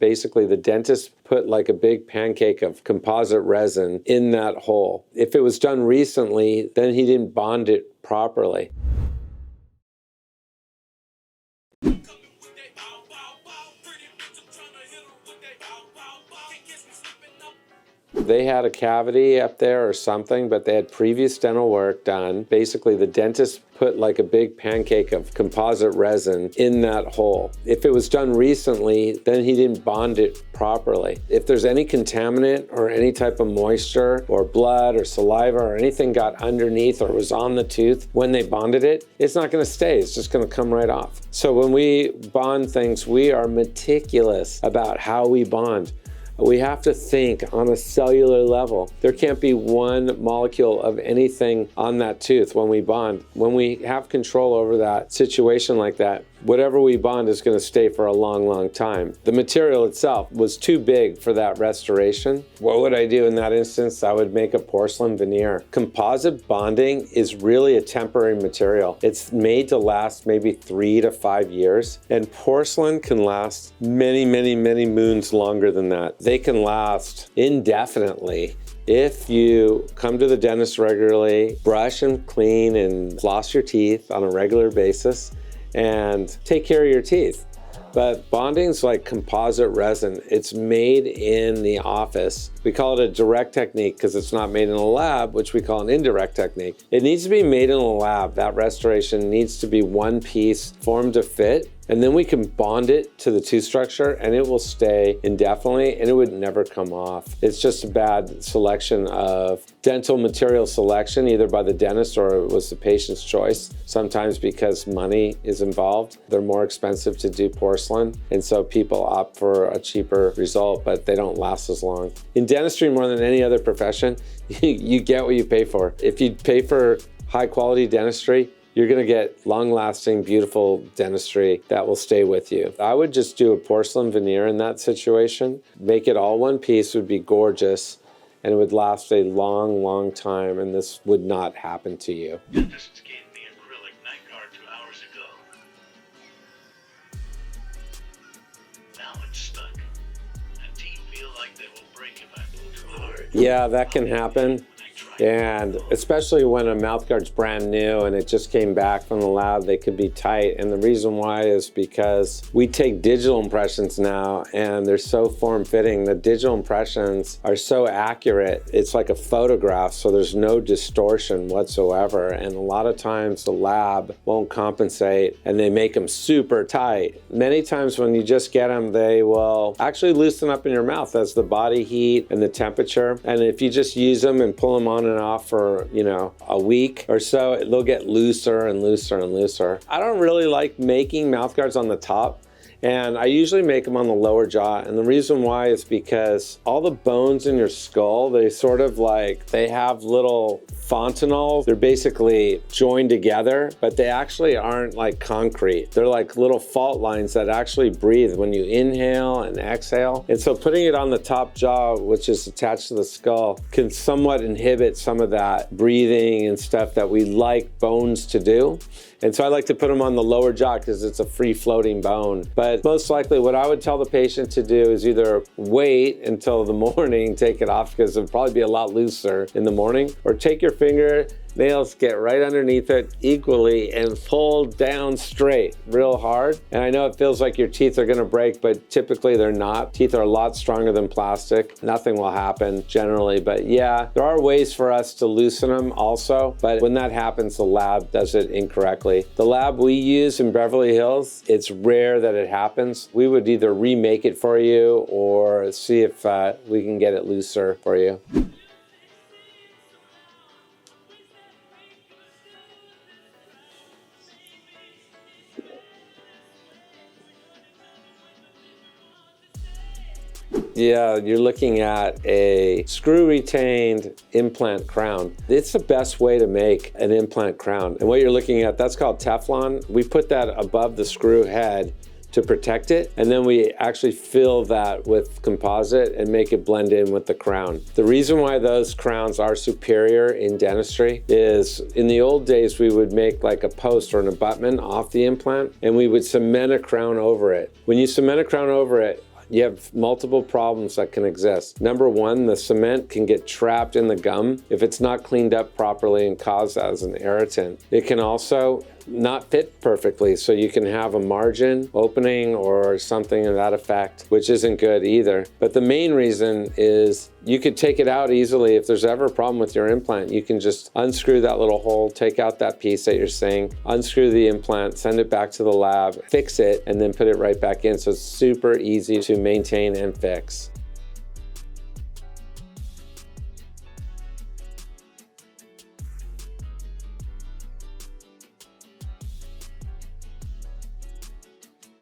Basically, the dentist put like a big pancake of composite resin in that hole. If it was done recently, then he didn't bond it properly. They had a cavity up there or something, but they had previous dental work done. Basically, the dentist put like a big pancake of composite resin in that hole. If it was done recently, then he didn't bond it properly. If there's any contaminant or any type of moisture or blood or saliva or anything got underneath or was on the tooth when they bonded it, it's not going to stay. It's just going to come right off. So when we bond things, we are meticulous about how we bond. We have to think on a cellular level. There can't be one molecule of anything on that tooth when we bond. When we have control over that situation like that, whatever we bond is going to stay for a long, long time. The material itself was too big for that restoration. What would I do in that instance? I would make a porcelain veneer. Composite bonding is really a temporary material. It's made to last maybe 3 to 5 years, and porcelain can last many, many, many moons longer than that. They can last indefinitely. If you come to the dentist regularly, brush and clean and floss your teeth on a regular basis, and take care of your teeth. But bonding's like composite resin. It's made in the office. We call it a direct technique because it's not made in a lab, which we call an indirect technique. It needs to be made in a lab. That restoration needs to be one piece, formed to fit. And then we can bond it to the tooth structure and it will stay indefinitely and it would never come off. It's just a bad selection of dental material selection, either by the dentist or it was the patient's choice. Sometimes because money is involved, they're more expensive to do porcelain. And so people opt for a cheaper result, but they don't last as long. In dentistry, more than any other profession, you get what you pay for. If you pay for high quality dentistry, you're going to get long-lasting, beautiful dentistry that will stay with you. I would just do a porcelain veneer in that situation. Make it all one piece, would be gorgeous, and it would last a long, long time, and this would not happen to you. Dentist gave me acrylic night guard 2 hours ago. Now it's stuck. My teeth feel like they will break if I pull too hard. Yeah, that can happen. And especially when a mouthguard's brand new and it just came back from the lab, they could be tight. And the reason why is because we take digital impressions now and they're so form-fitting. The digital impressions are so accurate. It's like a photograph, so there's no distortion whatsoever. And a lot of times the lab won't compensate and they make them super tight. Many times when you just get them, they will actually loosen up in your mouth as the body heat and the temperature. And if you just use them and pull them on and off for, a week or so, they'll get looser and looser and looser. I don't really like making mouthguards on the top. And I usually make them on the lower jaw. And the reason why is because all the bones in your skull, they sort of they have little fontanelles. They're basically joined together, but they actually aren't like concrete. They're like little fault lines that actually breathe when you inhale and exhale. And so putting it on the top jaw, which is attached to the skull, can somewhat inhibit some of that breathing and stuff that we like bones to do. And so I like to put them on the lower jaw because it's a free floating bone. But most likely what I would tell the patient to do is either wait until the morning, take it off because it'll probably be a lot looser in the morning, or take your finger, nails, get right underneath it equally and pull down straight real hard. And I know it feels like your teeth are going to break, but typically they're not. Teeth are a lot stronger than plastic. Nothing will happen generally, but yeah, there are ways for us to loosen them also. But when that happens, the lab does it incorrectly. The lab we use in Beverly Hills, it's rare that it happens. We would either remake it for you or see if we can get it looser for you. Yeah, you're looking at a screw-retained implant crown. It's the best way to make an implant crown. And what you're looking at, that's called Teflon. We put that above the screw head to protect it, and then we actually fill that with composite and make it blend in with the crown. The reason why those crowns are superior in dentistry is in the old days we would make like a post or an abutment off the implant and we would cement a crown over it. When you cement a crown over it, you have multiple problems that can exist. Number one, the cement can get trapped in the gum if it's not cleaned up properly and cause that as an irritant. It can also not fit perfectly, so you can have a margin opening or something of that effect, which isn't good either. But the main reason is you could take it out easily. If there's ever a problem with your implant, you can just unscrew that little hole, take out that piece that you're seeing, unscrew the implant, send it back to the lab, fix it, and then put it right back in. So it's super easy to maintain and fix.